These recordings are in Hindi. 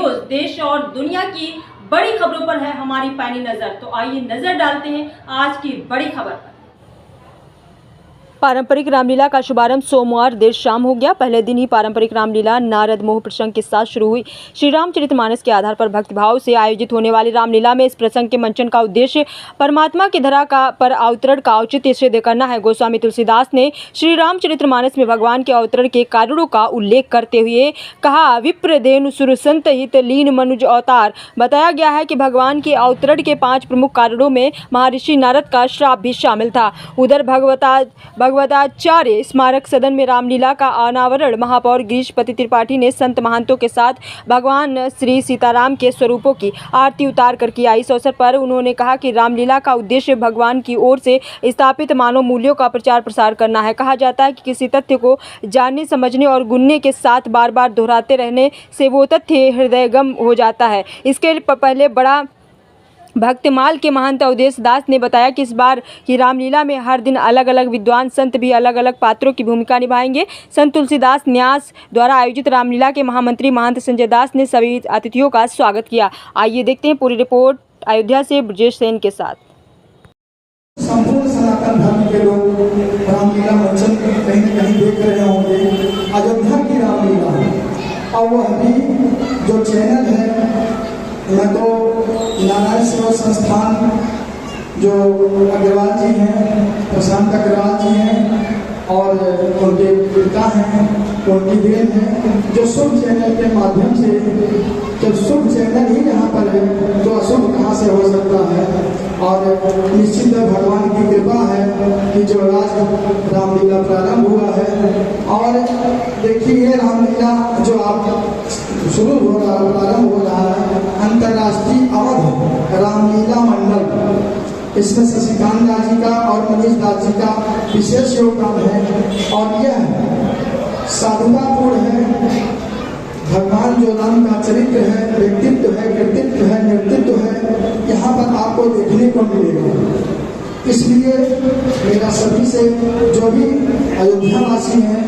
न्यूज़ देश और दुनिया की बड़ी खबरों पर है हमारी पैनी नजर। तो आइए नजर डालते हैं आज की बड़ी खबर पर। पारंपरिक रामलीला का शुभारंभ सोमवार देर शाम हो गया। पहले दिन ही पारंपरिक रामलीला नारद मोह प्रसंग के साथ शुरू हुई। श्री रामचरितमानस के आधार पर भक्तिभाव से आयोजित होने वाली रामलीला में इस प्रसंग के मंचन का उद्देश्य परमात्मा की धरा का पर अवतरण का औचित्य सिद्ध करना है। गोस्वामी तुलसीदास ने श्री रामचरितमानस में भगवान के अवतरण के कारणों का उल्लेख करते हुए कहा, विप्रधेनु सुर संत हित लीन मनुज अवतार। बताया गया है कि भगवान के अवतरण के 5 प्रमुख कारणों में महर्षि नारद का श्राप भी शामिल था। उधर भगवताचार्य स्मारक सदन में रामलीला का अनावरण महापौर गिरीशपति त्रिपाठी ने संत महंतों के साथ भगवान श्री सीताराम के स्वरूपों की आरती उतार कर किया। इस अवसर पर उन्होंने कहा कि रामलीला का उद्देश्य भगवान की ओर से स्थापित मानव मूल्यों का प्रचार प्रसार करना है। कहा जाता है कि किसी तथ्य को जानने समझने और गुनने के साथ बार बार दोहराते रहने से वो तथ्य हृदयगम हो जाता है। इसके पहले बड़ा भक्तमाल के महंत अवधेश दास ने बताया कि इस बार की रामलीला में हर दिन अलग अलग विद्वान संत भी अलग अलग पात्रों की भूमिका निभाएंगे। संत तुलसीदास न्यास द्वारा आयोजित रामलीला के महामंत्री महंत संजय दास ने सभी अतिथियों का स्वागत किया। आइए देखते हैं पूरी रिपोर्ट अयोध्या से ब्रजेश सेन के साथ। संपूर्ण सनातन धर्म के लोग रामलीला मंचन कहीं न कहीं देख रहे होंगे। अयोध्या की रामलीला और वह भी जो चैनल है, मैं तो नारायण सेवा संस्थान जो अग्रवाल जी हैं, प्रशांत अग्रवाल जी हैं और उनके पिता हैं, उनकी देन है जो शुभ चैनल के माध्यम से, जब शुभ चैनल ही यहाँ पर है तो अशुभ कहाँ से हो सकता है। और निश्चित भगवान की कृपा है कि जो आज रामलीला प्रारंभ हुआ है और देखिए ये रामलीला जो आप शुरू हो रहा प्रारंभ हो रहा है, अंतर्राष्ट्रीय अवध रामलीला मंडल, इसमें शशिकांत दास जी का और मनीष दास जी का विशेष योगदान है और यह साधुतापूर्ण है। भगवान जो राम का चरित्र है, व्यक्तित्व है, कृतित्व है, नेतृत्व है, यहाँ पर आपको देखने को मिलेगा। इसलिए मेरा सभी से जो भी अयोध्यावासी हैं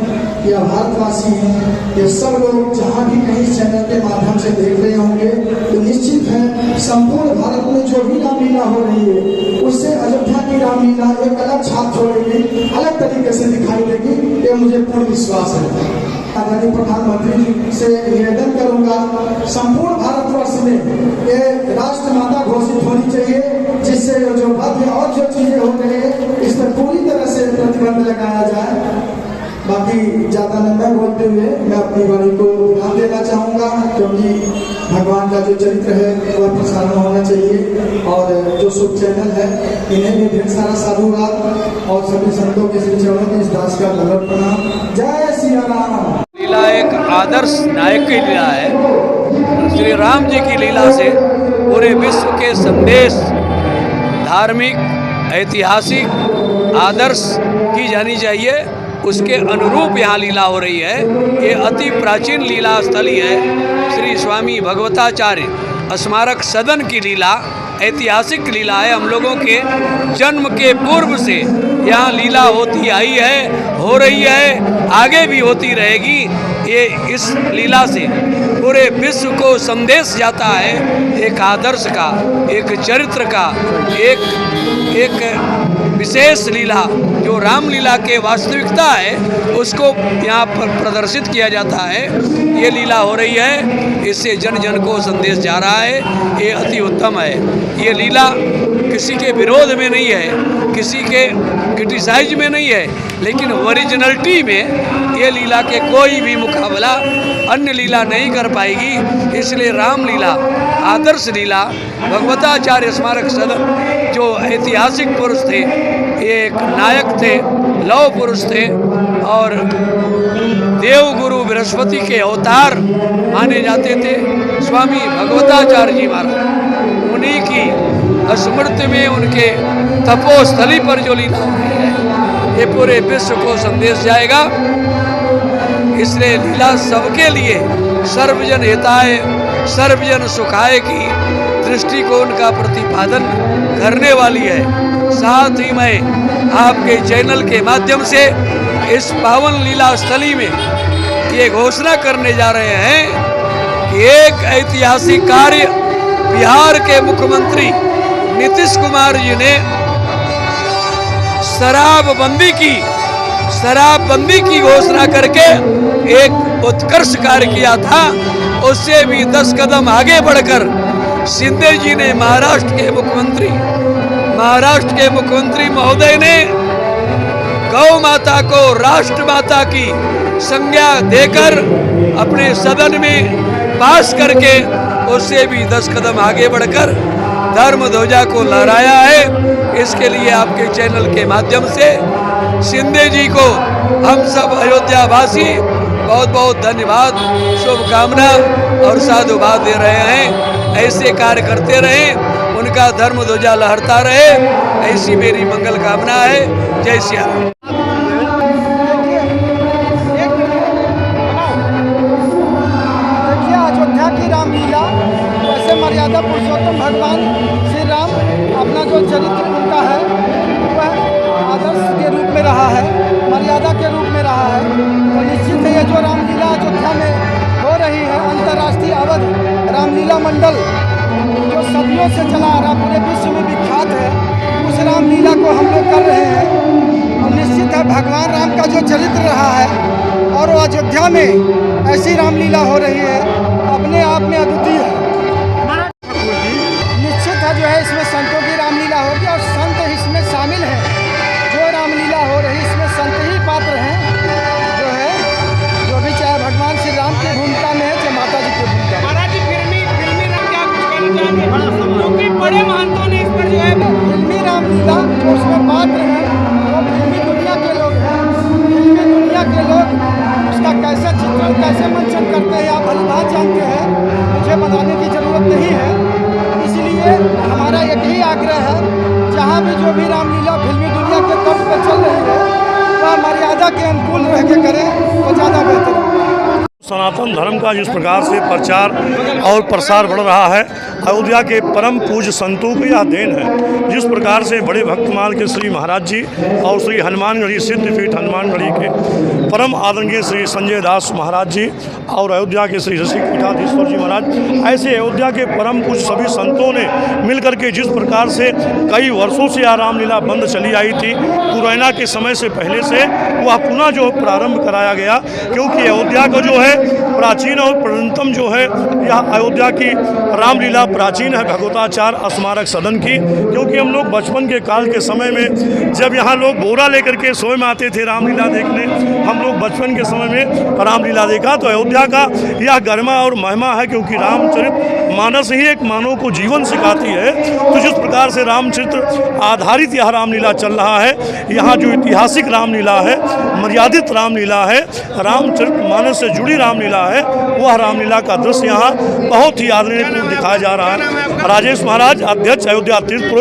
या भारतवासी हैं, ये सब लोग जहाँ भी कहीं चैनल के माध्यम से देख रहे होंगे तो निश्चित है संपूर्ण भारत में जो भी रामलीला हो रही है उससे अयोध्या की रामलीला एक अलग छाप छोड़ेगी, अलग तरीके से दिखाई देगी, ये मुझे पूर्ण विश्वास है। आदरणीय प्रधानमंत्री जी से निवेदन करूंगा, संपूर्ण भारतवर्ष में ये राष्ट्र माता घोषित होनी चाहिए, जिससे जो भव्य और जो चीजें हो रही है इस पर पूरी तरह से प्रतिबंध लगाया जाए। बाकी ज्यादा लंबा बोलते हुए मैं अपनी वाणी को विराम देना चाहूँगा, क्योंकि भगवान का जो चरित्र है वह प्रसारण होना चाहिए और जो शुभ चैनल है इन्हें भी ढेर सारा साधुवाद और सभी संतों के श्री चरणों में इस दास का भगवत प्रणाम। जय सिया राम। लीला एक आदर्श नायक की लीला है। श्री राम जी की लीला से पूरे विश्व के संदेश, धार्मिक, ऐतिहासिक, आदर्श की जानी चाहिए, उसके अनुरूप यहाँ लीला हो रही है। ये अति प्राचीन लीला स्थली है। श्री स्वामी भगवताचार्य स्मारक सदन की लीला ऐतिहासिक लीला है। हम लोगों के जन्म के पूर्व से यहाँ लीला होती आई है, हो रही है, आगे भी होती रहेगी। ये इस लीला से पूरे विश्व को संदेश जाता है, एक आदर्श का, एक चरित्र का, एक विशेष लीला जो रामलीला के वास्तविकता है उसको यहाँ पर प्रदर्शित किया जाता है। ये लीला हो रही है, इससे जन जन को संदेश जा रहा है, ये अति उत्तम है। ये लीला किसी के विरोध में नहीं है, किसी के क्रिटिसाइज में नहीं है, लेकिन ओरिजिनलिटी में ये लीला के कोई भी मुकाबला अन्य लीला नहीं कर पाएगी। इसलिए रामलीला आदर्श लीला, भगवताचार्य स्मारक सदन जो ऐतिहासिक पुरुष थे, ये एक नायक थे, लौह पुरुष थे और देवगुरु बृहस्पति के अवतार माने जाते थे। स्वामी भगवताचार्य जी महाराज, उन्हीं की स्मृति में उनके तपोस्थली पर जो लीला हो रही है ये पूरे विश्व को संदेश जाएगा। इसलिए लीला सबके लिए सर्वजन हिताय सर्वजन सुखाय की दृष्टिकोण का प्रतिपादन करने वाली है। साथ ही मैं आपके चैनल के माध्यम से इस पावन लीला स्थली में ये घोषणा करने जा रहे हैं कि एक ऐतिहासिक कार्य बिहार के मुख्यमंत्री नीतीश कुमार जी ने शराबबंदी की घोषणा करके एक उत्कृष्ट कार्य किया था। उससे भी 10 कदम आगे बढ़कर शिंदे जी ने महाराष्ट्र के मुख्यमंत्री महोदय ने गौ माता को राष्ट्र माता की संज्ञा देकर अपने सदन में पास करके उससे भी 10 कदम आगे बढ़कर धर्म ध्वजा को लहराया है। इसके लिए आपके चैनल के माध्यम से शिंदे जी को हम सब अयोध्यावासी बहुत बहुत धन्यवाद, शुभकामना और साधुवाद दे रहे हैं। ऐसे कार्य करते रहें, उनका धर्म ध्वजा लहरता रहे, ऐसी मेरी मंगल कामना है। जय श्री राम। अयोध्या की रामलीला, वैसे मर्यादा पुरुषोत्तम भगवान श्री राम अपना जो चरित्र उनका है वह आदर्श के रूप में रहा है, मर्यादा के रूप में रहा है। तो निश्चित है ये जो रामलीला अयोध्या में हो रही है, अंतर्राष्ट्रीय अवध रामलीला मंडल जो सदियों से चला आ रहा, पूरे विश्व में विख्यात है, उस रामलीला को हम लोग कर रहे हैं। और निश्चित है भगवान राम का जो चरित्र रहा है और वो अयोध्या में ऐसी रामलीला हो रही है, अपने आप में अद्वितीय है। निश्चित है जो है इसमें संतों की रामलीला होगी और संत इसमें शामिल हैं। जो रामलीला हो रही इसमें संत ही पात्र हैं, जो है जो भी चाहे भगवान श्री राम की भूमिका में है, चाहे माता जी की भूमिका में। महाराज जी फिल्मी राम क्या कुछ कहना चाहेंगे? क्योंकि बड़े महंतों ने इस पर जो है फिल्मी रामलीला जो उसमें पात्र हैं वो फिल्मी दुनिया के लोग हैं। फिल्मी दुनिया के लोग उसका कैसे चित्रण कैसे मंचन करते हैं आप भली बात जानते हैं, मुझे बताने की ज़रूरत नहीं है। इसलिए हमारा एक ही आग्रह है, जहाँ भी जो भी रामलीला फिल्मी दुनिया के तर्ज पर चल रही है वह मर्यादा के अनुकूल रह के करें तो ज़्यादा बेहतर है। सनातन धर्म का जिस प्रकार से प्रचार और प्रसार बढ़ रहा है, अयोध्या के परम पूज्य संतों की यह देन है। जिस प्रकार से बड़े भक्तमाल के श्री महाराज जी और श्री हनुमानगढ़ी सिद्धपीठ हनुमानगढ़ी के परम आदरणीय श्री संजय दास महाराज जी और अयोध्या के श्री ऋषि पीठाधीश्वर जी महाराज, ऐसे अयोध्या के परम पूज्य सभी संतों ने मिलकर के जिस प्रकार से कई वर्षों से यह रामलीला बंद चली आई थी, कोरोना के समय से पहले से वह पुनः जो प्रारंभ कराया गया। क्योंकि अयोध्या का जो है प्राचीन और प्रणतम जो है यह अयोध्या की रामलीला प्राचीन है भगवताचार स्मारक सदन की। क्योंकि हम लोग बचपन के काल के समय में जब यहाँ लोग बोरा लेकर के स्वयं आते थे रामलीला देखने, हम लोग बचपन के समय में रामलीला देखा। तो अयोध्या का यह गरिमा और महिमा है, क्योंकि रामचरित मानस ही एक मानव को जीवन सिखाती है। तो जिस प्रकार से रामचरित्र आधारित यह रामलीला चल रहा है, यहाँ जो ऐतिहासिक रामलीला है, मर्यादित रामलीला है, रामचरित मानस से जुड़ी रामलीला है, वह रामलीला का दृश्य यहाँ बहुत ही आदरणीय दिखाया जा रहा है। राजेश महाराज अध्यक्ष अयोध्या तीर्थ